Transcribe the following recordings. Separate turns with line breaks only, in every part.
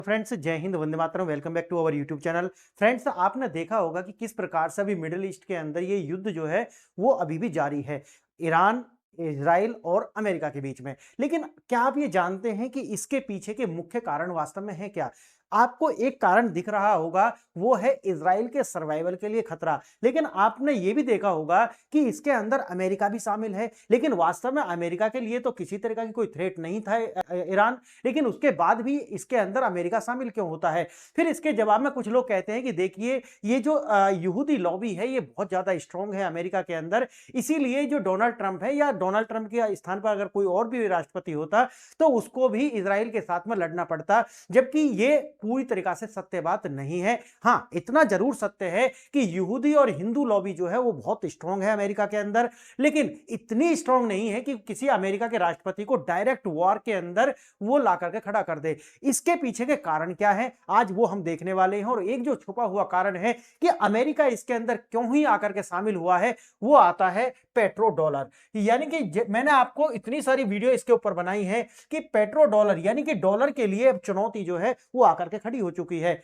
Friends, जय हिंद, वंदे मातरम। Welcome back to our YouTube channel. Friends, आपने देखा होगा कि किस प्रकार से अभी मिडिल ईस्ट के अंदर ये युद्ध जो है वो अभी भी जारी है, ईरान, इजराइल और अमेरिका के बीच में। लेकिन क्या आप ये जानते हैं कि इसके पीछे के मुख्य कारण वास्तव में है क्या? आपको एक कारण दिख रहा होगा, वो है इजराइल के सर्वाइवल के लिए खतरा। लेकिन आपने ये भी देखा होगा कि इसके अंदर अमेरिका भी शामिल है। लेकिन वास्तव में अमेरिका के लिए तो किसी तरह की कोई थ्रेट नहीं था ईरान। लेकिन उसके बाद भी इसके अंदर अमेरिका शामिल क्यों होता है? फिर इसके जवाब में कुछ लोग कहते हैं कि देखिए, ये जो यहूदी लॉबी है ये बहुत ज्यादा स्ट्रांग है अमेरिका के अंदर। इसीलिए जो डोनाल्ड ट्रंप है, या डोनाल्ड ट्रंप के स्थान पर अगर कोई और भी राष्ट्रपति होता तो उसको भी इजराइल के साथ में लड़ना पड़ता। जबकि ये पूरी तरीका से सत्य बात नहीं है। हाँ, इतना जरूर सत्य है कि यहूदी और हिंदू लॉबी जो है वो बहुत स्ट्रांग है अमेरिका के अंदर। लेकिन इतनी स्ट्रांग नहीं है कि किसी अमेरिका के राष्ट्रपति को डायरेक्ट वॉर के अंदर वो ला करके खड़ा कर दे। इसके पीछे के कारण क्या है, आज वो हम देखने वाले हैं। और एक जो छुपा हुआ कारण है कि अमेरिका इसके अंदर क्यों ही आकर के शामिल हुआ है, वो आता है पेट्रो डॉलर। यानी कि मैंने आपको इतनी सारी वीडियो इसके ऊपर बनाई है कि पेट्रो डॉलर यानी कि डॉलर के लिए चुनौती जो है वो आकर के खड़ी हो चुकी है।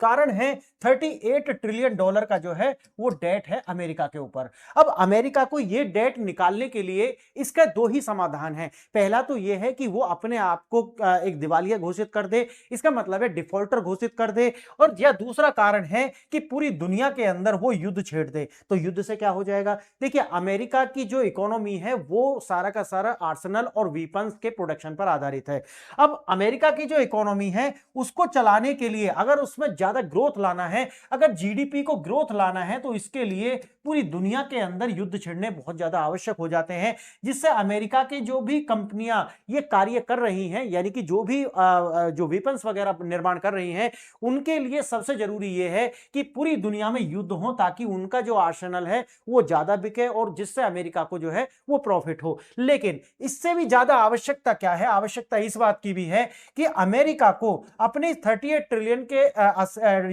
कारण है 38 ट्रिलियन डॉलर का जो है वो डेट है अमेरिका के ऊपर। अब अमेरिका को ये डेट निकालने के लिए इसका दो ही समाधान है। पहला तो ये है कि वो अपने आप को एक दिवालिया घोषित कर दे, इसका मतलब है डिफॉल्टर घोषित कर दे। और या दूसरा कारण है कि पूरी दुनिया के अंदर वो युद्ध छेड़ दे। तो युद्ध से क्या हो जाएगा? देखिए, अमेरिका की जो इकोनॉमी है वो सारा का सारा आर्सेनल और वीपन्स के प्रोडक्शन पर आधारित है। अब अमेरिका की जो इकोनॉमी है उसको चलाने के लिए अगर उसमें ज्यादा ग्रोथ लाना है, अगर जीडीपी को ग्रोथ लाना है, तो इसके लिए पूरी दुनिया के अंदर युद्ध छिड़ने बहुत ज्यादा आवश्यक हो जाते हैं। जिससे अमेरिका के जो भी कंपनियां ये कार्य कर रही हैं, यानी कि जो भी जो वेपन्स वगैरह निर्माण कर रही हैं, उनके लिए सबसे जरूरी ये है कि पूरी दुनिया में युद्ध हो, ताकि उनका जो आर्सेनल है वो ज्यादा बिके और जिससे अमेरिका को जो है वो प्रॉफिट हो। लेकिन इससे भी ज्यादा आवश्यकता क्या है? आवश्यकता इस बात की भी है कि अमेरिका को अपने 38 ट्रिलियन के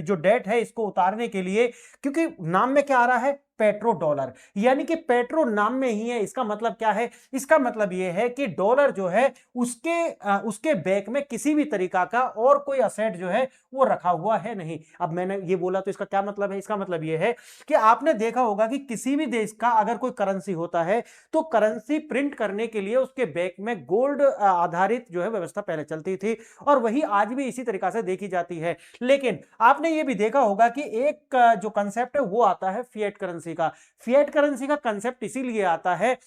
जो डेट है इसको उतारने के लिए, क्योंकि नाम में क्या आ रहा है? Petro dollar. यानी कि पेट्रो नाम में ही है। इसका मतलब क्या है? इसका मतलब यह है कि डॉलर जो है उसके बैक में किसी भी तरीका का और कोई असेट जो है वो रखा हुआ है नहीं। अब मैंने ये बोला तो इसका क्या मतलब है? इसका मतलब यह है कि आपने देखा होगा कि किसी भी देश का अगर कोई करेंसी होता है तो करेंसी प्रिंट करने के लिए उसके बैक में गोल्ड आधारित जो है व्यवस्था पहले चलती थी, और वही आज भी इसी तरीका से देखी जाती है। लेकिन आपने ये भी देखा होगा कि एक जो कंसेप्ट है वो आता है फिएट करेंसी का। फिएट करेंसी का कंसेप्ट इसीलिए आता है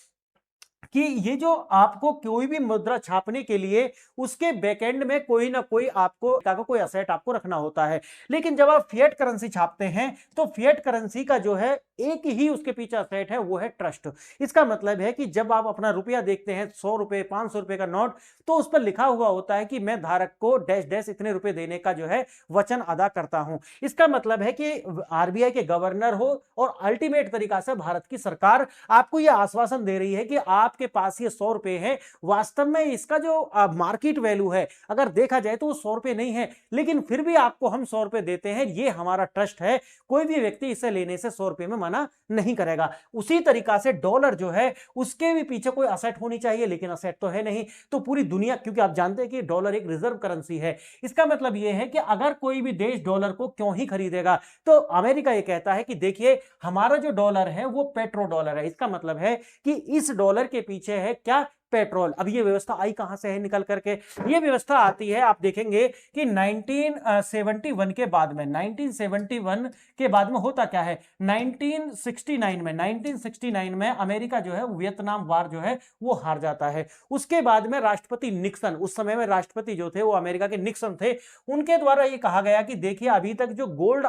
कि ये जो आपको कोई भी मुद्रा छापने के लिए उसके बैकएंड में कोई ना कोई आपको का कोई असेट आपको रखना होता है। लेकिन जब आप फिएट करेंसी छापते हैं तो फिएट करेंसी का जो है एक ही उसके पीछे असेट है, वो है ट्रस्ट। इसका मतलब है कि जब आप अपना रुपया देखते हैं, 100 रुपए 500 रुपए का नोट, तो उस पर लिखा हुआ होता है कि मैं धारक को डैश डैश इतने रुपए देने का जो है वचन अदा करता हूं। इसका मतलब है कि आरबीआई के गवर्नर हो और अल्टीमेट तरीका से भारत की सरकार आपको यह आश्वासन दे रही है कि आपके पास ये 100 रुपए है। वास्तव में इसका जो मार्केट वैल्यू है अगर देखा जाए तो वो 100 रुपए नहीं है, लेकिन फिर भी आपको हम 100 रुपए देते हैं, ये हमारा ट्रस्ट है। कोई भी व्यक्ति इसे लेने से 100 रुपए में मना नहीं करेगा। उसी तरीका से डॉलर जो है उसके भी पीछे कोई असेट होनी चाहिए, लेकिन असेट तो है नहीं। तो पूरी दुनिया, क्योंकि आप जानते हैं कि डॉलर एक रिजर्व करेंसी है, इसका मतलब यह है कि अगर कोई भी देश डॉलर को क्यों ही खरीदेगा, तो अमेरिका यह कहता है कि देखिए, हमारा जो डॉलर है वो पेट्रो डॉलर है। इसका मतलब है कि इस डॉलर के पीछे है क्या? पेट्रोल। अब ये व्यवस्था आई कहां से है निकल करके? ये व्यवस्था आती है, आप देखेंगे कि 1971 के बाद में, 1971 के बाद में होता क्या है, 1969 में अमेरिका जो है वियतनाम वार जो है वो हार जाता है। उसके बाद में राष्ट्रपति निक्सन, उस समय में राष्ट्रपति जो थे वो अमेरिका के निक्सन थे, उनके द्वारा ये कहा गया कि देखिए, अभी तक जो गोल्ड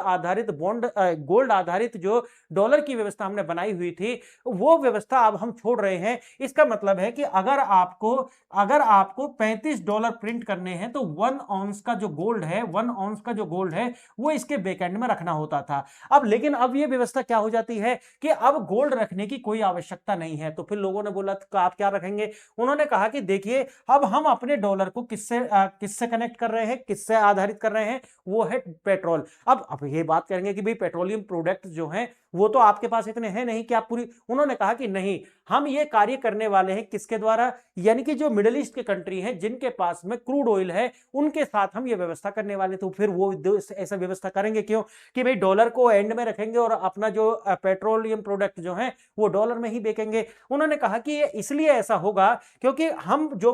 आधारित जो डॉलर की व्यवस्था हमने बनाई हुई थी वो व्यवस्था अब हम छोड़ रहे हैं। इसका मतलब है कि अगर आपको $35 प्रिंट करने हैं तो 1 ऑन्स का जो गोल्ड है वो इसके बैकएंड में रखना होता था। अब लेकिन अब ये व्यवस्था क्या हो जाती है कि अब गोल्ड रखने की कोई आवश्यकता नहीं है। तो फिर लोगों ने बोला तो आप क्या रखेंगे? उन्होंने कहा कि देखिए, अब हम अपने डॉलर को किससे कनेक्ट कर रहे हैं, किससे आधारित कर रहे हैं? वो है पेट्रोल। अब ये बात करेंगे कि भाई पेट्रोलियम प्रोडक्ट जो हैं वो तो आपके पास इतने हैं नहीं कि आप पूरी, उन्होंने कहा कि नहीं, हम ये कार्य करने वाले हैं किसके द्वारा? व्यवस्था, यानी कि जो मिडिल ईस्ट के कंट्री हैं जिनके पास में क्रूड ऑयल है, उनके साथ हम ये व्यवस्था करने वाले। तो फिर वो ऐसा व्यवस्था करेंगे क्यों? कि भाई डॉलर को एंड में रखेंगे और अपना जो पेट्रोलियम प्रोडक्ट जो है वो डॉलर में ही बेचेंगे। उन्होंने कहा कि ये इसलिए ऐसा होगा क्योंकि हम जो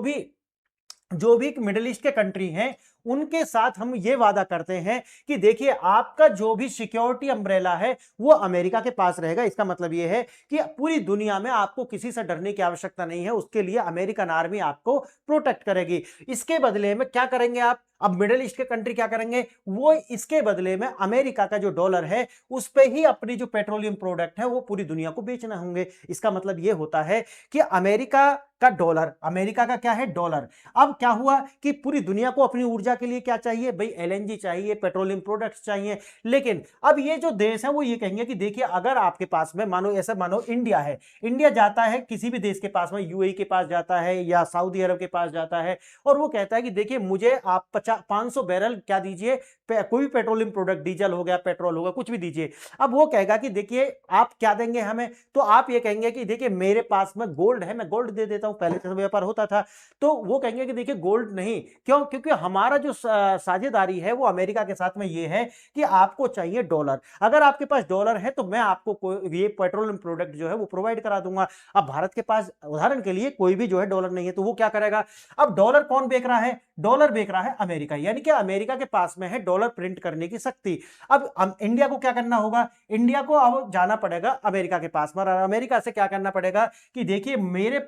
भी मिडिल ईस्ट के कंट्री हैं उनके साथ हम ये वादा करते हैं कि देखिए आपका जो भी सिक्योरिटी अम्ब्रेला है वो अमेरिका के पास रहेगा। इसका मतलब ये है कि पूरी दुनिया में आपको किसी से डरने की आवश्यकता नहीं है, उसके लिए अमेरिकन आर्मी आपको प्रोटेक्ट करेगी। इसके बदले में क्या करेंगे आप? अब मिडिल ईस्ट के कंट्री क्या करेंगे? वो इसके बदले में अमेरिका का जो डॉलर है उस पे ही अपनी जो पेट्रोलियम प्रोडक्ट है वो पूरी दुनिया को बेचना होंगे। इसका मतलब ये होता है कि अमेरिका का डॉलर, अमेरिका का क्या है? डॉलर। अब क्या हुआ कि पूरी दुनिया को अपनी ऊर्जा के लिए क्या चाहिए? भाई एलएनजी चाहिए, पेट्रोलियम प्रोडक्ट्स चाहिए। लेकिन अब ये जो देश है वो ये कहेंगे कि देखिए अगर आपके पास में मानो इंडिया है, इंडिया जाता है किसी भी देश के पास में, यूएई के पास जाता है या सऊदी अरब के पास जाता है और वो कहता है कि देखिए मुझे आप 500 बैरल क्या दीजिए, कोई भी पेट्रोलियम प्रोडक्ट, डीजल हो गया, पेट्रोल होगा, कुछ भी दीजिए। अब वो कहेगा कि देखिए आप क्या देंगे हमें? तो आप ये कहेंगे कि देखिए मेरे पास में गोल्ड है, मैं गोल्ड दे देता हूं। पहले से व्यापार होता था। तो वो कहेंगे कि देखिए गोल्ड नहीं, क्यों? क्योंकि हमारा जो साझेदारी है वो अमेरिका के साथ में ये है कि आपको चाहिए डॉलर। अगर आपके पास डॉलर है तो मैं आपको ये पेट्रोलियम प्रोडक्ट जो है वो प्रोवाइड करा दूंगा। अब भारत के पास उदाहरण के लिए कोई भी जो है डॉलर नहीं है, तो वो क्या करेगा? अब डॉलर कौन बेच रहा है? डॉलर बेच रहा है अमेरिका, यानी कि अमेरिका के पास में है डॉलर प्रिंट करने की शक्ति। अब इंडिया को क्या करना होगा? इंडिया को अब जाना पड़ेगा अमेरिका के पास में, अमेरिका से क्या करना पड़ेगा कि देखिए मेरे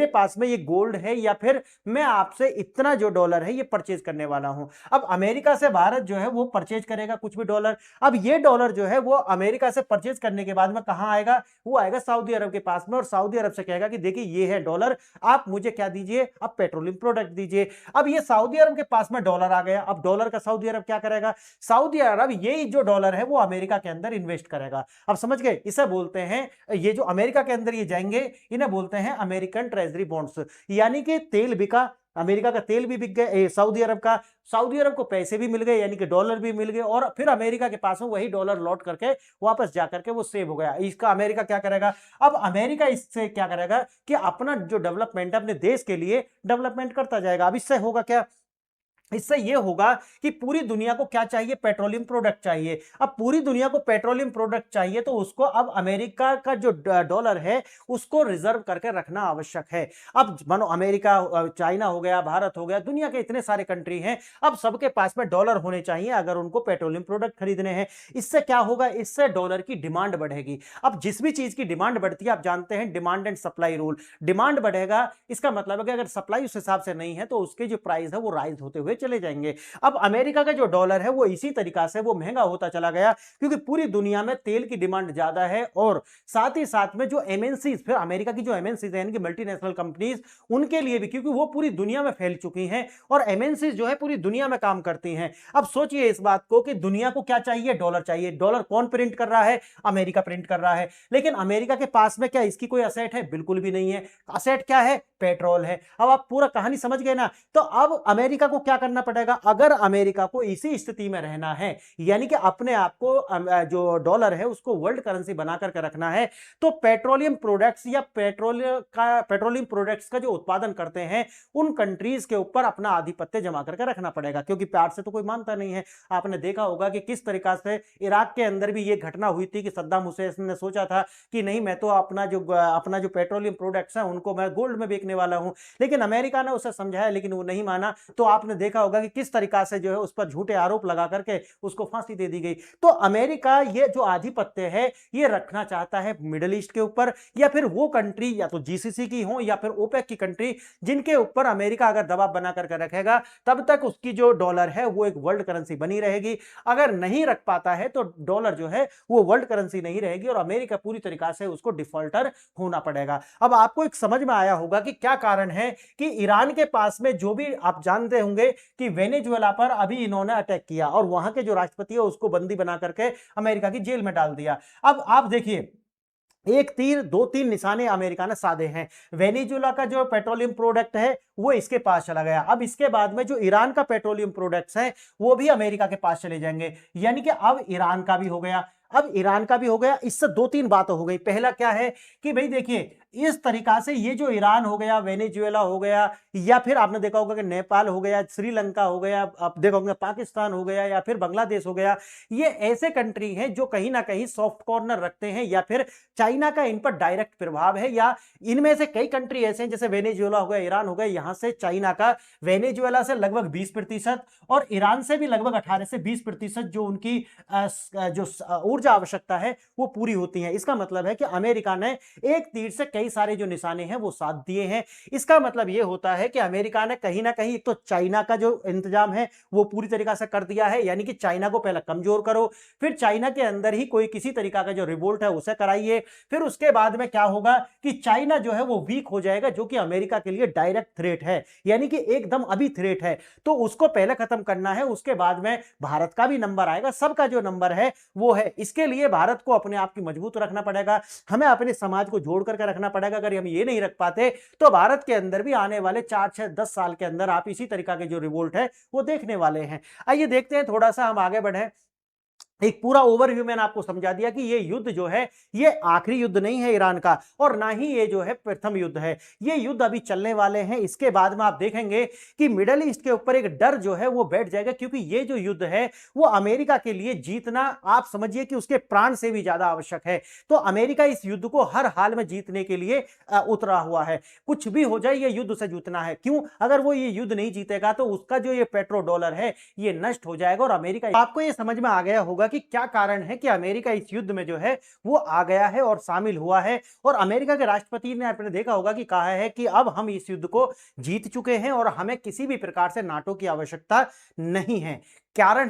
पास में ये गोल्ड है या फिर मैं आपसे इतना जो डॉलर है ये परचेज करने वाला हूं। अब अमेरिका से भारत जो है वो परचेज करेगा कुछ भी डॉलर। अब ये डॉलर जो है वो अमेरिका से परचेज करने के बाद में कहां आएगा? वो आएगा सऊदी अरब के पास में और सऊदी अरब से कहेगा कि देखिए ये है डॉलर, आप मुझे क्या दीजिए? अब पेट्रोलियम प्रोडक्ट दीजिए। अब ये सऊदी अरब के पास में डॉलर आ गया। अब डॉलर का सऊदी अरब क्या करेगा? सऊदी अरब यही जो डॉलर है वो अमेरिका के अंदर इन्वेस्ट करेगा। अब समझ गए? इसे बोलते हैं, ये जो अमेरिका के अंदर ये जाएंगे इन्हें बोलते हैं अमेरिकन ट्रेजरी बॉन्ड्स। यानी कि तेल बिका, अमेरिका का तेल भी बिक गया, सऊदी अरब को पैसे भी मिल गए, यानी कि डॉलर भी मिल गए और फिर अमेरिका के पास में वही डॉलर लौट करके वापस जाकर के वो सेव हो गया। इसका अमेरिका क्या करेगा? अब अमेरिका इससे क्या करेगा कि अपना जो डेवलपमेंट है अपने देश के लिए डेवलपमेंट करता जाएगा। अब इससे होगा क्या? इससे यह होगा कि पूरी दुनिया को क्या चाहिए? पेट्रोलियम प्रोडक्ट चाहिए। अब पूरी दुनिया को पेट्रोलियम प्रोडक्ट चाहिए तो उसको अब अमेरिका का जो डॉलर है उसको रिजर्व करके रखना आवश्यक है। अब मानो अमेरिका, चाइना हो गया, भारत हो गया, दुनिया के इतने सारे कंट्री हैं, अब सबके पास में डॉलर होने चाहिए अगर उनको पेट्रोलियम प्रोडक्ट खरीदने हैं। इससे क्या होगा? इससे डॉलर की डिमांड बढ़ेगी। अब जिस भी चीज की डिमांड बढ़ती है, आप जानते हैं demand and supply rule, demand बढ़ेगा इसका मतलब है कि अगर सप्लाई उस हिसाब से नहीं है तो उसके जो प्राइस है वो राइज होते हुए चले जाएंगे। अब अमेरिका का जो डॉलर है वो इसी तरीका से वो महंगा होता चला गया क्योंकि पूरी दुनिया में तेल की डिमांड ज्यादा है और साथ ही साथ में जो एमएनसीज, फिर अमेरिका की जो एमएनसीज है यानी कि मल्टीनेशनल कंपनीज, उनके लिए भी, क्योंकि वो पूरी दुनिया में फैल चुकी हैं और एमएनसीज जो है पूरी दुनिया में काम करती हैं। अब सोचिए इस बात को कि दुनिया को क्या चाहिए? डॉलर चाहिए। डॉलर कौन प्रिंट कर रहा है? अमेरिका प्रिंट कर रहा है। लेकिन अमेरिका के पास में क्या इसकी कोई असेट है? बिल्कुल भी नहीं है। असेट क्या है? पेट्रोल है। अब आप पूरा कहानी समझ गए ना? तो अब अमेरिका को क्या करना पड़ेगा? अगर अमेरिका को इसी स्थिति में रहना है, यानी कि अपने आप को जो डॉलर है उसको वर्ल्ड करेंसी बना करके रखना है, तो पेट्रोलियम प्रोडक्ट्स या पेट्रोलियम प्रोडक्ट्स का जो उत्पादन करते हैं उन कंट्रीज के ऊपर अपना आधिपत्य जमा करके रखना पड़ेगा, क्योंकि प्यार से तो कोई मानता नहीं है। आपने देखा होगा कि किस तरीका से इराक के अंदर भी ये घटना हुई थी कि सद्दाम हुसैन ने सोचा था कि नहीं, मैं तो अपना जो पेट्रोलियम प्रोडक्ट्स हैं उनको मैं गोल्ड में बेचने वाला हूं, लेकिन अमेरिका ने उसे समझाया लेकिन वो नहीं माना। तो आपने देखा होगा कि किस तरीका से जो है उस पर झूठे आरोप लगा करके उसको फांसी दे दी गई। तो अमेरिका ये जो आधिपत्य है ये रखना चाहता है मिडिल ईस्ट के ऊपर, या फिर वो कंट्री या तो जीसीसी की हो या फिर ओपेक की कंट्री जिनके ऊपर अमेरिका अगर दबाव बना करके रखेगा तब तक उसकी जो डॉलर है वो एक वर्ल्ड करेंसी बनी रहेगी। अगर नहीं रख पाता है तो डॉलर जो है वो वर्ल्ड करेंसी नहीं रहेगी और अमेरिका पूरी तरीका से उसको डिफॉल्टर होना पड़ेगा। अब आपको एक समझ में आया होगा कि क्या कारण है कि ईरान के पास में, जो भी आप जानते होंगे कि वेनेजुएला पर अभी इन्होंने अटैक किया और वहां के जो राष्ट्रपति है उसको बंदी बना करके अमेरिका की जेल में डाल दिया। अब आप देखिए, एक तीर दो तीन निशाने अमेरिका ने साधे हैं। वेनेजुएला का जो पेट्रोलियम प्रोडक्ट है वो इसके पास चला गया। अब इसके बाद में जो ईरान का पेट्रोलियम प्रोडक्ट्स है वो भी अमेरिका के पास चले जाएंगे, यानी कि अब ईरान का भी हो गया। अब ईरान का भी हो गया। इससे दो तीन बातें हो गई। पहला क्या है कि भाई देखिए, इस तरीका से ये जो ईरान हो गया, वेनेजुएला हो गया, या फिर आपने देखा होगा कि नेपाल हो गया, श्रीलंका हो गया, आप देखा होगा पाकिस्तान हो गया, या फिर बांग्लादेश हो गया, ये ऐसे कंट्री हैं जो कहीं ना कहीं सॉफ्ट कॉर्नर रखते हैं, या फिर चाइना का इन पर डायरेक्ट प्रभाव है, या इनमें से कई कंट्री ऐसे हैं जैसे वेनेजुएला हो गया, ईरान हो गया, यहां से चाइना का वेनेजुएला से लगभग 20% और ईरान से भी लगभग 18 से 20% जो उनकी जो ऊर्जा आवश्यकता है वो पूरी होती है। इसका मतलब है कि अमेरिका ने एक तीर से कई सारे जो निशाने हैं वो साध दिए हैं। इसका मतलब ये होता है कि अमेरिका ने कहीं ना कहीं एक तो चाइना का जो इंतजाम है वो पूरी तरीका से कर दिया है, यानी कि चाइना को पहले कमजोर करो, फिर चाइना के अंदर ही कोई किसी तरीका का जो रिवोल्ट है उसे कराइए, फिर उसके बाद में क्या होगा कि चाइना जो है वो वीक हो जाएगा, जो कि अमेरिका के लिए डायरेक्ट थ्रेट है, यानी कि एकदम अभी थ्रेट है, तो उसको पहले खत्म करना है। उसके बाद में भारत का भी नंबर आएगा, सबका जो नंबर है वो है। इसके लिए भारत को अपने आप की मजबूत रखना पड़ेगा, हमें अपने समाज को जोड़ करके रखना पड़ेगा। अगर हम ये नहीं रख पाते तो भारत के अंदर भी आने वाले 4, 6, 10 साल के अंदर आप इसी तरीका के जो रिवोल्ट है वो देखने वाले हैं। आइए देखते हैं, थोड़ा सा हम आगे बढ़े। एक पूरा ओवरव्यू मैंने आपको समझा दिया कि ये युद्ध जो है ये आखिरी युद्ध नहीं है ईरान का, और ना ही ये जो है प्रथम युद्ध है, ये युद्ध अभी चलने वाले हैं। इसके बाद में आप देखेंगे कि मिडिल ईस्ट के ऊपर एक डर जो है वो बैठ जाएगा, क्योंकि ये जो युद्ध है वो अमेरिका के लिए जीतना आप समझिए कि उसके प्राण से भी ज्यादा आवश्यक है। तो अमेरिका इस युद्ध को हर हाल में जीतने के लिए उतरा हुआ है, कुछ भी हो जाए ये युद्ध से जीतना है। क्यों? अगर वो ये युद्ध नहीं जीतेगा तो उसका जो ये पेट्रो डॉलर है ये नष्ट हो जाएगा। और अमेरिका, आपको ये समझ में आ गया होगा कि क्या कारण है कि अमेरिका इस युद्ध में जो है वो आ गया है और शामिल हुआ है। और अमेरिका के राष्ट्रपति ने आपने देखा होगा कि कहा है कि अब हम इस युद्ध को जीत चुके हैं और हमें किसी भी प्रकार से नाटो की आवश्यकता नहीं है। कारण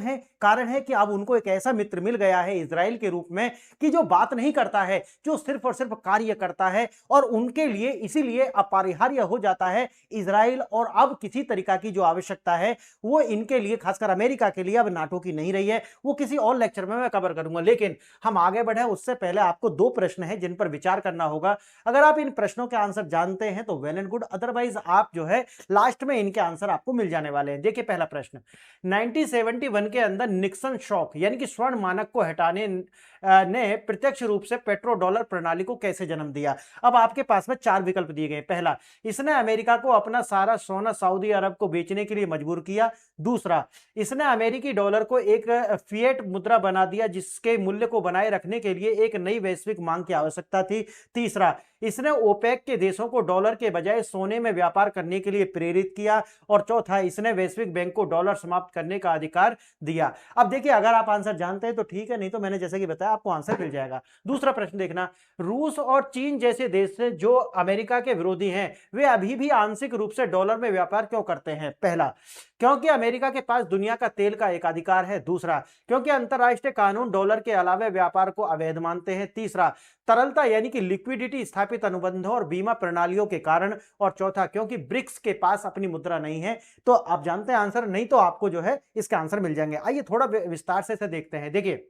है कि अब उनको एक ऐसा मित्र मिल गया है इजराइल के रूप में कि जो बात नहीं करता है, जो सिर्फ और सिर्फ कार्य करता है, और उनके लिए इसीलिए अपरिहार्य हो जाता है इजराइल। और अब किसी तरीका की जो आवश्यकता है वो इनके लिए, खासकर अमेरिका के लिए, अब नाटो की नहीं रही है। वो किसी और लेक्चर में मैं कवर करूंगा, लेकिन हम आगे बढ़े उससे पहले आपको 2 प्रश्न हैं जिन पर विचार करना होगा। अगर आप इन प्रश्नों के आंसर जानते हैं तो वेल एंड गुड, अदरवाइज आप जो है लास्ट में इनके आंसर आपको मिल जाने वाले हैं। देखिए पहला प्रश्न, 1971 के अंदर निक्सन शॉक यानी कि स्वर्ण मानक को हटाने ने प्रत्यक्ष रूप से पेट्रो डॉलर प्रणाली को कैसे जन्म दिया। अब आपके पास में 4 विकल्प दिए गए। पहला, इसने अमेरिका को अपना सारा सोना सऊदी अरब को बेचने के लिए मजबूर किया। दूसरा, इसने अमेरिकी डॉलर को एक फिएट मुद्रा बना दिया जिसके मूल्य को बनाए रखने के लिए एक नई वैश्विक मांग की आवश्यकता थी। तीसरा, इसने ओपेक के देशों को डॉलर के बजाय सोने में व्यापार करने के लिए प्रेरित किया। और चौथा, इसने वैश्विक बैंक को डॉलर समाप्त करने का अधिकार दिया। अब देखिए, अगर आप आंसर जानते हैं तो ठीक है, नहीं तो मैंने जैसे कि बताया आपको आंसर मिल जाएगा। दूसरा प्रश्न देखना, रूस और चीन जैसे देश जो अमेरिका के विरोधी हैं वे अभी भी आंशिक रूप से डॉलर में व्यापार क्यों करते हैं। पहला, क्योंकि अमेरिका के पास दुनिया का तेल का एकाधिकार है। दूसरा, क्योंकि अंतरराष्ट्रीय कानून डॉलर के अलावा व्यापार को अवैध मानते हैं। तीसरा, तरलता यानी कि लिक्विडिटी स्थापित अनुबंधों और बीमा प्रणालियों के कारण। और चौथा, क्योंकि ब्रिक्स के पास अपनी मुद्रा नहीं है। तो आप जानते हैं आंसर, नहीं तो आपको जो है इसके आंसर मिल जाएंगे। आइए थोड़ा विस्तार से इसे देखते हैं। देखिए,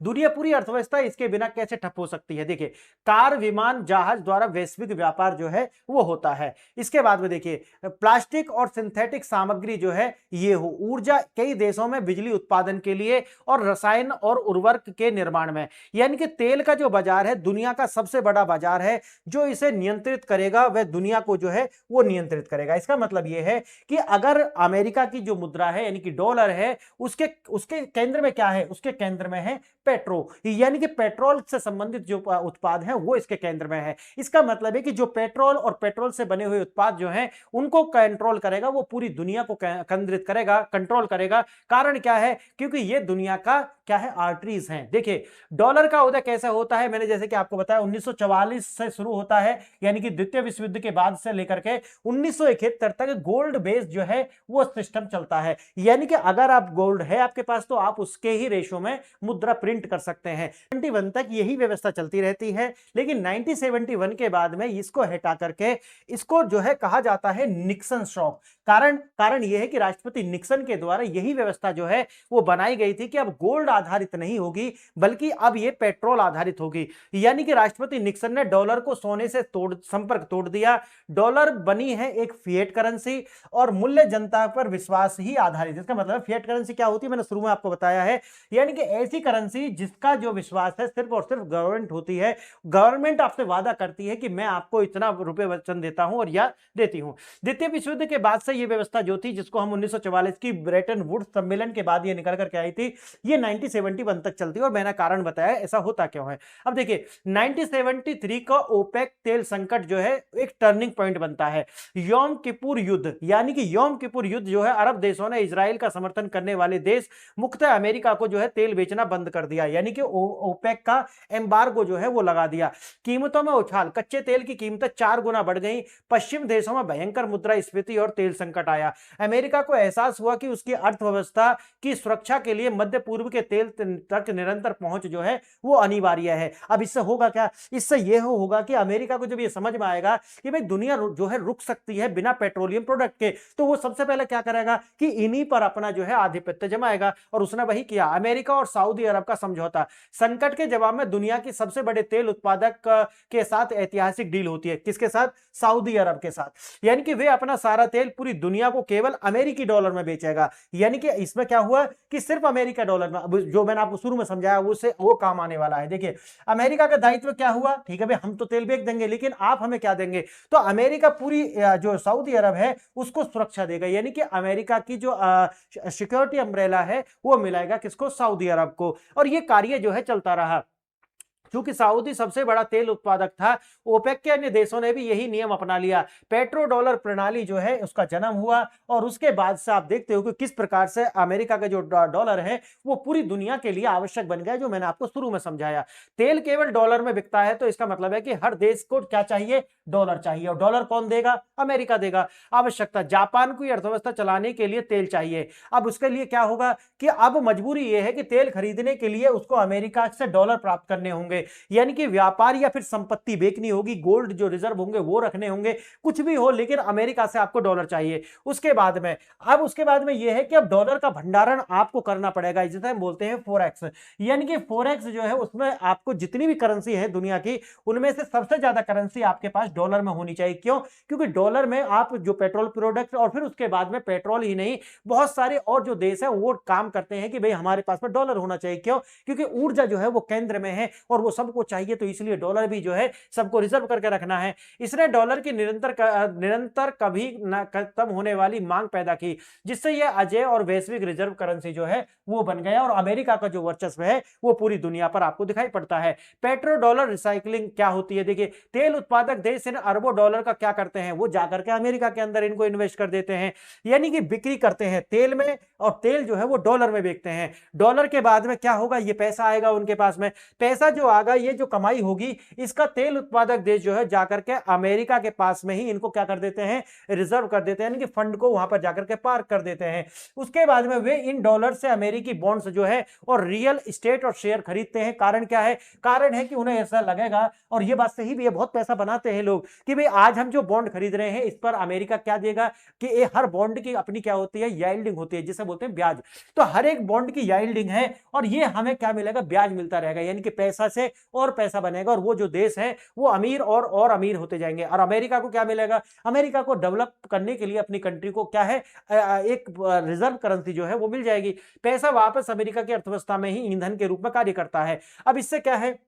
दुनिया पूरी अर्थव्यवस्था इसके बिना कैसे ठप हो सकती है। देखिए, कार, विमान, जहाज द्वारा वैश्विक व्यापार जो है वो होता है। इसके बाद में देखिए, प्लास्टिक और सिंथेटिक सामग्री जो है ये हो, ऊर्जा कई देशों में बिजली उत्पादन के लिए, और रसायन और उर्वरक के निर्माण में। यानी कि तेल का जो बाजार है दुनिया का सबसे बड़ा बाजार है, जो इसे नियंत्रित करेगा वह दुनिया को जो है वो नियंत्रित करेगा। इसका मतलब यह है कि अगर अमेरिका की जो मुद्रा है यानी कि डॉलर है, उसके उसके केंद्र में क्या है, उसके केंद्र में है पेट्रो, यानी कि पेट्रोल से संबंधित जो उत्पाद हैं वो इसके केंद्र में है। इसका मतलब है कि जो पेट्रोल और पेट्रोल से बने हुए उत्पाद जो हैं उनको कंट्रोल करेगा, वो पूरी दुनिया को केंद्रित करेगा, कंट्रोल करेगा। कारण क्या है? क्योंकि ये दुनिया का क्या है, आर्टरीज हैं। देखिए, डॉलर का उदय कैसे होता है, मैंने जैसे कि आपको बताया 1944 से शुरू होता है, यानी कि द्वितीय विश्व युद्ध के बाद से लेकर के 1971 तक गोल्ड बेस्ड जो है वो सिस्टम चलता है। यानी कि अगर आप गोल्ड है आपके पास तो आप उसके ही रेशो में मुद्रा प्रिंट कर सकते हैं। 71 तक यही व्यवस्था चलती रहती है, लेकिन 1971 के बाद में इसको हटा करके इसको जो है कहा जाता है निक्सन शॉक। कारण यह है कि राष्ट्रपति निक्सन के द्वारा यही व्यवस्था जो है वो बनाई गई थी कि अब गोल्ड आधारित नहीं होगी बल्कि अब ये पेट्रोल आधारित होगी। यानी कि राष्ट्रपति निक्सन ने डॉलर को सोने से संपर्क तोड़ दिया। डॉलर बनी है एक फिएट करेंसी और मूल्य जनता पर विश्वास ही आधारित। इसका मतलब फिएट करेंसी क्या होती है, मैंने शुरू में आपको बताया है, यानी कि ऐसी करेंसी जिसका जो विश्वास है सिर्फ और सिर्फ गवर्नमेंट होती है। गवर्नमेंट आपसे वादा करती है कि मैं आपको इतना रुपए वचन देता हूं और या देती हूं। द्वितीय विश्व युद्ध के बाद से ये व्यवस्था जो थी, जिसको हम 1944 की ब्रेटन वुड्स सम्मेलन के बाद ये निकल करके आई थी, ये 1971 तक चलती है। और मैंने कारण बताया ऐसा होता क्यों है। अब देखिए 1973 का ओपेक तेल संकट जो है एक टर्निंग पॉइंट बनता है। यौम किपुर युद्ध, यानी कि यौम किपुर युद्ध जो है, अरब देशों ने इजराइल का समर्थन करने वाले देश मुख्यतः अमेरिका को जो है तेल बेचना बंद कर दिया, यानी कि ओपेक का एम्बार्गो जो है वो लगा दिया। कीमतों में उछाल, कच्चे तेल की कीमतें 4 गुना बढ़ गई। पश्चिम देशों में भयंकर मुद्रास्फीति और तेल संकट आया। अमेरिका को एहसास हुआ कि उसकी अर्थव्यवस्था की सुरक्षा के लिए मध्य पूर्व के तेल तक निरंतर पहुंच जो है वो अनिवार्य है। अब इससे होगा क्या? इससे यह होगा कि अमेरिका को जब ये समझ में आएगा कि भाई दुनिया जो है रुक सकती है बिना पेट्रोलियम प्रोडक्ट के, तो वो सबसे पहले क्या करेगा कि इन्हीं पर अपना जो है आधिपत्य जमाएगा। और उसने वही किया। अमेरिका और सऊदी अरब का समझौता, संकट के जवाब में दुनिया की सबसे बड़े तेल उत्पादक के साथ ऐतिहासिक डील होती है। किसके साथ? सऊदी अरब के साथ। यानी कि वे अपना सारा तेल पूरी दुनिया को केवल अमेरिकी डॉलर में बेचेगा। यानी कि इसमें क्या हुआ कि सिर्फ अमेरिका डॉलर में, जो मैंने आपको शुरू में समझाया उससे वो काम आने वाला है। देखिए अमेरिका का दायित्व क्या हुआ, ठीक है भाई हम तो तेल बेच देंगे, लेकिन आप हमें क्या देंगे? तो अमेरिका पूरी जो सऊदी अरब है उसको सुरक्षा देगा। यानी कि अमेरिका की जो सिक्योरिटी अम्ब्रेला है वो मिलाएगा किसको? सऊदी अरब को। और ये कार्य जो है चलता रहा। क्योंकि सऊदी सबसे बड़ा तेल उत्पादक था, ओपेक के अन्य देशों ने भी यही नियम अपना लिया। पेट्रो डॉलर प्रणाली जो है उसका जन्म हुआ। और उसके बाद से आप देखते हो कि किस प्रकार से अमेरिका का जो डॉलर है वो पूरी दुनिया के लिए आवश्यक बन गया, जो मैंने आपको शुरू में समझाया। तेल केवल डॉलर में बिकता है, तो इसका मतलब है कि हर देश को क्या चाहिए? डॉलर चाहिए। और डॉलर कौन देगा? अमेरिका देगा। आवश्यकता, जापान की अर्थव्यवस्था चलाने के लिए तेल चाहिए। अब उसके लिए क्या होगा कि अब मजबूरी यह है कि तेल खरीदने के लिए उसको अमेरिका से डॉलर प्राप्त करने होंगे। यानी कि व्यापार या फिर संपत्ति बेचनी होगी, गोल्ड जो रिजर्व होंगे वो रखने होंगे, कुछ भी हो, लेकिन अमेरिका से आपको डॉलर चाहिए। उसके बाद में यह है कि अब डॉलर का भंडारण आपको करना पड़ेगा, जिसे हम बोलते हैं फोरेक्स। यानी कि फोरेक्स जो है उसमें आपको जितनी भी करेंसी है दुनिया की, उनमें से सबसे ज्यादा करेंसी आपके पास डॉलर में होनी चाहिए। क्यों? क्योंकि डॉलर में आप जो पेट्रोल प्रोडक्ट और फिर उसके बाद में पेट्रोल ही नहीं, बहुत सारे और जो देश है वो काम करते हैं कि भाई हमारे पास में डॉलर होना चाहिए। क्यों? क्योंकि ऊर्जा जो है वो केंद्र में है और वो सबको चाहिए, तो इसलिए डॉलर भी जो है सबको रिजर्व करके रखना है। इसने डॉलर की निरंतर कभी न खत्म होने वाली मांग पैदा की, जिससे यह अजेय और वैश्विक रिजर्व करेंसी जो है वो बन गया। और अमेरिका का जो वर्चस्व है वो पूरी दुनिया पर आपको दिखाई पड़ता है। पेट्रो डॉलर रिसाइकलिंग क्या होती है? देखिए तेल उत्पादक देश इन अरबों डॉलर का क्या करते हैं? वो जाकर के अमेरिका के अंदर इनको इन्वेस्ट कर देते हैं, यानी कि बिक्री करते हैं तेल में, और तेल जो है वो डॉलर में बेचते हैं। डॉलर के बाद में क्या होगा? ये पैसा आएगा उनके पास में। पैसा जो आएगा, ये जो कमाई होगी, इसका तेल उत्पादक देश जो है जाकर के अमेरिका के पास में ही इनको क्या कर देते हैं? रिजर्व कर देते हैं, यानी कि फंड को वहां पर जाकर के पार्क कर देते हैं। उसके बाद में वे इन डॉलर से अमेरिकी बॉन्ड्स जो है और रियल एस्टेट और शेयर खरीदते हैं। कारण क्या है? कारण है कि उन्हें ऐसा लगेगा, और ये बात सही भी है, बहुत पैसा बनाते हैं लोग, कि भाई आज हम जो बॉन्ड खरीद रहे हैं इस पर अमेरिका क्या देगा कि हर बॉन्ड की अपनी क्या होती है? यील्डिंग होती है, जिसे बोलते हैं ब्याज। तो हर एक बॉन्ड की यील्डिंग है और ये हमें क्या मिलेगा? ब्याज मिलता रहेगा, यानी कि पैसा से और पैसा बनेगा, और वो जो देश है वो अमीर और अमीर होते जाएंगे। और अमेरिका को क्या मिलेगा? अमेरिका को डेवलप करने के लिए अपनी कंट्री को क्या है? एक रिजर्व करेंसी जो है वो मिल जाएगी। पैसा वापस अमेरिका की अर्थव्यवस्था में ही ईंधन के रूप में कार्य करता है। अब इससे क्या है?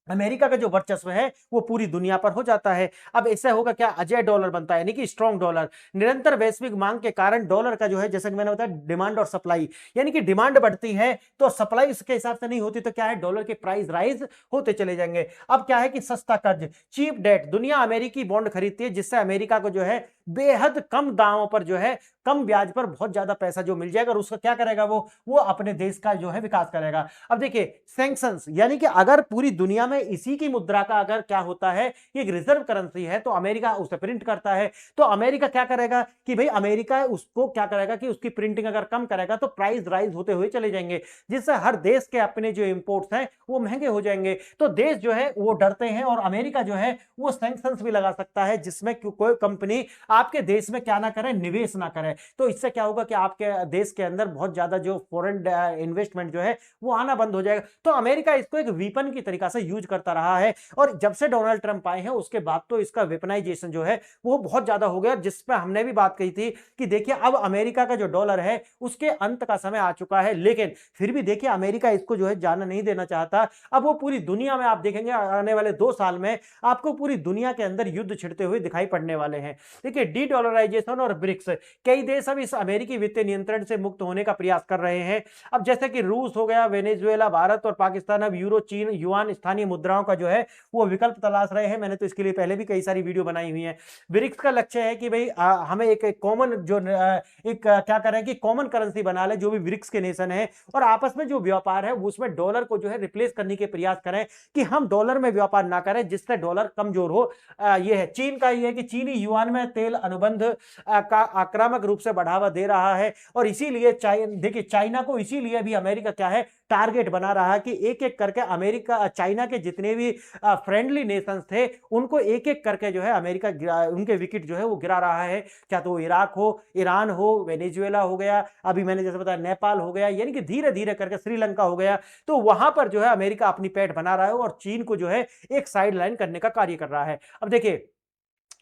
अमेरिका का जो वर्चस्व है वो पूरी दुनिया पर हो जाता है। अब ऐसा होगा क्या? अजय डॉलर बनता है, यानी कि स्ट्रॉन्ग डॉलर। निरंतर वैश्विक मांग के कारण डॉलर का जो है, जैसे कि मैंने बताया, डिमांड और सप्लाई, यानी कि डिमांड बढ़ती है तो सप्लाई उसके हिसाब से नहीं होती, तो क्या है? डॉलर के प्राइस राइज होते चले जाएंगे। अब क्या है कि सस्ता कर्ज, चीप डेट, दुनिया अमेरिकी बॉन्ड खरीदती है, जिससे अमेरिका को जो है बेहद कम दामों पर जो है, कम ब्याज पर बहुत ज्यादा पैसा जो मिल जाएगा, और उसका क्या करेगा? वो अपने देश का जो है विकास करेगा। अब देखिए सैंक्शंस, यानी कि अगर पूरी दुनिया में इसी की मुद्रा का अगर क्या होता है, एक रिजर्व करेंसी है, तो अमेरिका उसे प्रिंट करता है, तो अमेरिका क्या करेगा कि भाई अमेरिका उसको क्या करेगा कि उसकी प्रिंटिंग अगर कम करेगा तो प्राइस राइज होते हुए चले जाएंगे, जिससे हर देश के अपने जो इंपोर्ट्स हैं वो महंगे हो जाएंगे। तो देश जो है वो डरते हैं, और अमेरिका जो है वो सैंक्शंस भी लगा सकता है, जिसमें कोई कंपनी आपके देश में क्या ना करें, निवेश ना करें। तो इससे क्या होगा कि आपके देश के अंदर बहुत ज्यादा जो फॉरेन इन्वेस्टमेंट जो है वो आना बंद हो जाएगा। तो अमेरिका इसको एक वीपन की तरीका से यूज करता रहा है, और जब से डोनाल्ड ट्रंप आए हैं उसके बाद तो इसका वेपनाइजेशन जो है वो बहुत ज्यादा हो गया, जिस पर हमने भी बात कही थी कि देखिए अब अमेरिका का जो डॉलर है उसके अंत का समय आ चुका है, लेकिन फिर भी देखिए अमेरिका इसको जो है जाना नहीं देना चाहता। अब वो पूरी दुनिया में आप देखेंगे आने वाले 2 साल में आपको पूरी दुनिया के अंदर युद्ध छिड़ते हुए दिखाई पड़ने वाले हैं। देखिए डी डॉलराइजेशन और ब्रिक्स, कई देश अब इस अमेरिकी वित्तीय नियंत्रण से मुक्त होने का प्रयास कर रहे हैं। अब जैसे कि रूस हो गया, वेनेजुएला, भारत और पाकिस्तान अब यूरो, चीन, युआन, स्थानीय मुद्राओं का जो है वो विकल्प तलाश रहे हैं। मैंने तो इसके लिए पहले भी कई सारी वीडियो बनाई हुई है। ब्रिक्स का लक्ष्य है कि भाई हमें एक कॉमन जो क्या करें कि कॉमन करेंसी बना ले जो भी ब्रिक्स के नेशन है, और आपस में जो व्यापार है उसमें डॉलर को जो है रिप्लेस करने के प्रयास करें कि हम डॉलर में व्यापार ना करें जिससे डॉलर कमजोर हो। यह है चीन का, यह है कि चीनी युआन में तेल अनुबंध का आक्रामक रूप से बढ़ावा दे रहा है, और इसीलिए देखिए चाइना को इसीलिए भी अमेरिका क्या है टारगेट बना रहा है कि एक एक करके अमेरिका चाइना के जितने भी फ्रेंडली नेशंस थे उनको एक एक करके जो है अमेरिका उनके विकेट जो है वो गिरा रहा है। क्या तो इराक हो, ईरान हो, वेनेजुएला हो गया, अभी मैंने जैसे बताया नेपाल हो गया, यानी कि धीरे धीरे करके श्रीलंका हो गया। तो वहां पर जो है अमेरिका अपनी पैठ बना रहा है और चीन को जो है एक साइड लाइन करने का कार्य कर रहा है। अब देखिए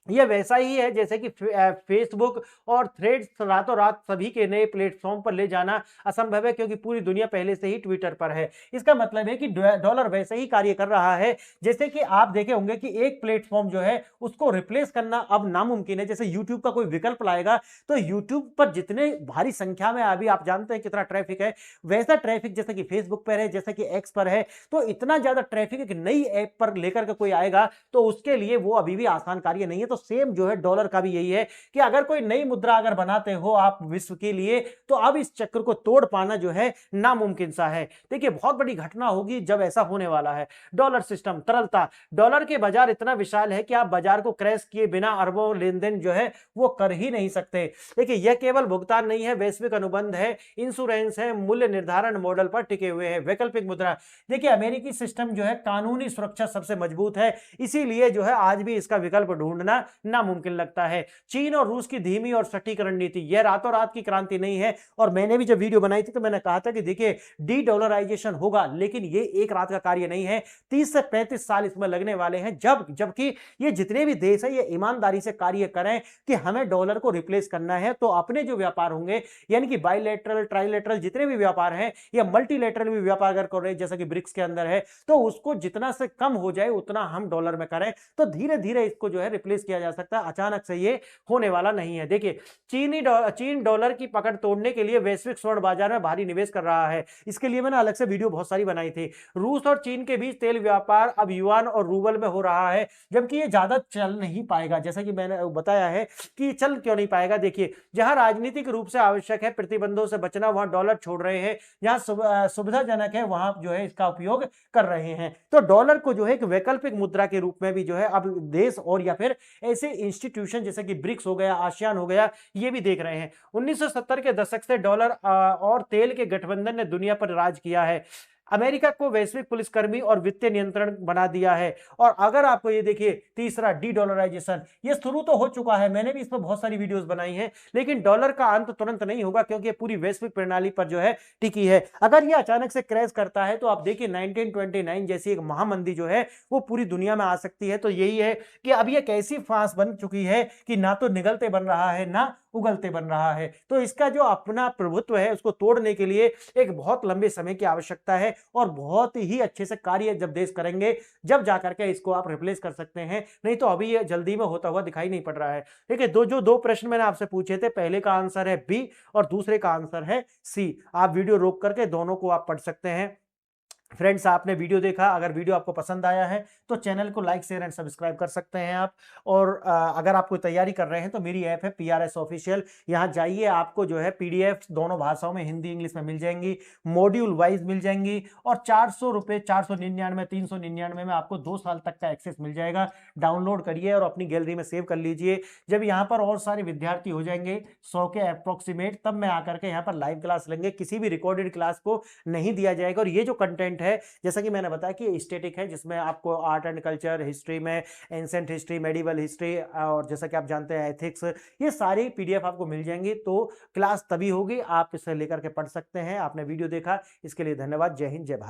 ये वैसा ही है जैसे कि फेसबुक और थ्रेड्स रातों रात सभी के नए प्लेटफॉर्म पर ले जाना असंभव है, क्योंकि पूरी दुनिया पहले से ही ट्विटर पर है। इसका मतलब है कि डॉलर वैसे ही कार्य कर रहा है जैसे कि आप देखे होंगे कि एक प्लेटफॉर्म जो है उसको रिप्लेस करना अब नामुमकिन है। जैसे यूट्यूब का कोई विकल्प लाएगा तो यूट्यूब पर जितने भारी संख्या में अभी आप जानते हैं कितना ट्रैफिक है, वैसा ट्रैफिक जैसे कि फेसबुक पर है, जैसे कि एक्स पर है, तो इतना ज्यादा ट्रैफिक एक नई ऐप पर लेकर के कोई आएगा तो उसके लिए वो अभी भी आसान कार्य नहीं है। तो सेम जो है डॉलर का भी यही है कि अगर कोई नई मुद्रा अगर बनाते हो आप विश्व के लिए, तो अब इस चक्र को तोड़ पाना जो है नामुमकिन सा है। देखिए बहुत बड़ी घटना होगी जब ऐसा होने वाला है। डॉलर सिस्टम तरलता, डॉलर के बाजार इतना विशाल है कि आप बाजार को क्रैश किए बिना अरबों लेन देन जो है वो कर ही नहीं सकते। देखिए यह केवल भुगतान नहीं है, वैश्विक अनुबंध है, इंश्योरेंस है, मूल्य निर्धारण मॉडल पर टिके हुए हैं। वैकल्पिक मुद्रा, देखिए अमेरिकी सिस्टम जो है कानूनी सुरक्षा सबसे मजबूत है, इसीलिए जो है आज भी इसका विकल्प ढूंढना नामुमकिन लगता है। चीन और रूस की धीमी और सटीक रणनीति, यह रातों रात की क्रांति नहीं है, और मैंने भी जब वीडियो बनाई थी तो मैंने कहा था कि देखिए डी डॉलराइजेशन होगा, लेकिन ये एक रात का कार्य नहीं है, 30 से 35 साल इसमें लगने वाले हैं, जबकि ये जितने भी देश है ये ईमानदारी से कार्य करें कि हमें डॉलर को रिप्लेस करना है, तो अपने जो व्यापार होंगे यानी कि बाइलेटरल, ट्राइलेटरल जितने भी व्यापार हैं या मल्टीलेटरल भी व्यापार अगर कर रहे हैं जैसा कि ब्रिक्स के अंदर है, तो उसको जितना से कम हो जाए उतना हम डॉलर में करें, तो धीरे धीरे इसको जो है रिप्लेस किया जा सकता है। अचानक से ये होने वाला नहीं है। देखिए चीन डॉलर की पकड़ तोड़ने के लिए वैश्विक स्वर्ण बाजार में भारी निवेश कर रहा है। इसके लिए मैंने अलग से वीडियो बहुत सारी बनाई थी। रूस और चीन के बीच तेल व्यापार अब युआन और रूबल में हो रहा है, जबकि ये ज्यादा चल नहीं पाएगा। जैसा कि मैंने बताया है कि चल क्यों नहीं पाएगा, देखिए जहां राजनीतिक रूप से आवश्यक है प्रतिबंधों से बचना वहां डॉलर छोड़ रहे हैं, जहां सुविधाजनक है वहां जो है इसका उपयोग कर रहे हैं। तो डॉलर को जो है एक वैकल्पिक मुद्रा के रूप में भी जो है अब देश और या फिर ऐसे इंस्टीट्यूशन जैसे कि ब्रिक्स हो गया, आसियान हो गया, ये भी देख रहे हैं। 1970 के दशक से डॉलर और तेल के गठबंधन ने दुनिया पर राज किया है, अमेरिका को वैश्विक पुलिसकर्मी और वित्तीय नियंत्रण बना दिया है। और अगर आपको ये देखिए तीसरा डी डॉलराइजेशन, ये शुरू तो हो चुका है, मैंने भी इस पर बहुत सारी वीडियोस बनाई हैं, लेकिन डॉलर का अंत तुरंत नहीं होगा क्योंकि ये पूरी वैश्विक प्रणाली पर जो है टिकी है। अगर ये अचानक से क्रैश करता है तो आप देखिए 1929 जैसी एक महामंदी जो है वो पूरी दुनिया में आ सकती है। तो यही है कि अब ये कैसी फांस बन चुकी है कि ना तो निगलते बन रहा है ना उगलते बन रहा है। तो इसका जो अपना प्रभुत्व है उसको तोड़ने के लिए एक बहुत लंबे समय की आवश्यकता है, और बहुत ही अच्छे से कार्य जब देश करेंगे जब जाकर के इसको आप रिप्लेस कर सकते हैं, नहीं तो अभी ये जल्दी में होता हुआ दिखाई नहीं पड़ रहा है। देखिए दो प्रश्न मैंने आपसे पूछे थे, पहले का आंसर है बी और दूसरे का आंसर है सी। आप वीडियो रोक करके दोनों को आप पढ़ सकते हैं। फ्रेंड्स आपने वीडियो देखा, अगर वीडियो आपको पसंद आया है तो चैनल को लाइक शेयर एंड सब्सक्राइब कर सकते हैं आप। और अगर आप कोई तैयारी कर रहे हैं तो मेरी ऐप है PRS ऑफिशियल, यहाँ जाइए, आपको जो है PDF दोनों भाषाओं में हिंदी इंग्लिश में मिल जाएंगी, मॉड्यूल वाइज मिल जाएंगी, और 400 रुपये 499 399 में आपको 2 साल तक का एक्सेस मिल जाएगा। डाउनलोड करिए और अपनी गैलरी में सेव कर लीजिए। जब यहाँ पर और सारे विद्यार्थी हो जाएंगे 100 के अप्रोक्सीमेट, तब मैं आकर के यहाँ पर लाइव क्लास लेंगे, किसी भी रिकॉर्डेड क्लास को नहीं दिया जाएगा। और ये जो कंटेंट कंटेंट है, जैसा कि मैंने बताया कि स्टैटिक है, जिसमें आपको आर्ट एंड कल्चर, हिस्ट्री में एंशिएंट हिस्ट्री, मेडिवल हिस्ट्री और जैसा कि आप जानते हैं एथिक्स, ये सारी पीडीएफ आपको मिल जाएंगी। तो क्लास तभी होगी, आप इसे लेकर के पढ़ सकते हैं। आपने वीडियो देखा, इसके लिए धन्यवाद। जय हिंद, जय भारत।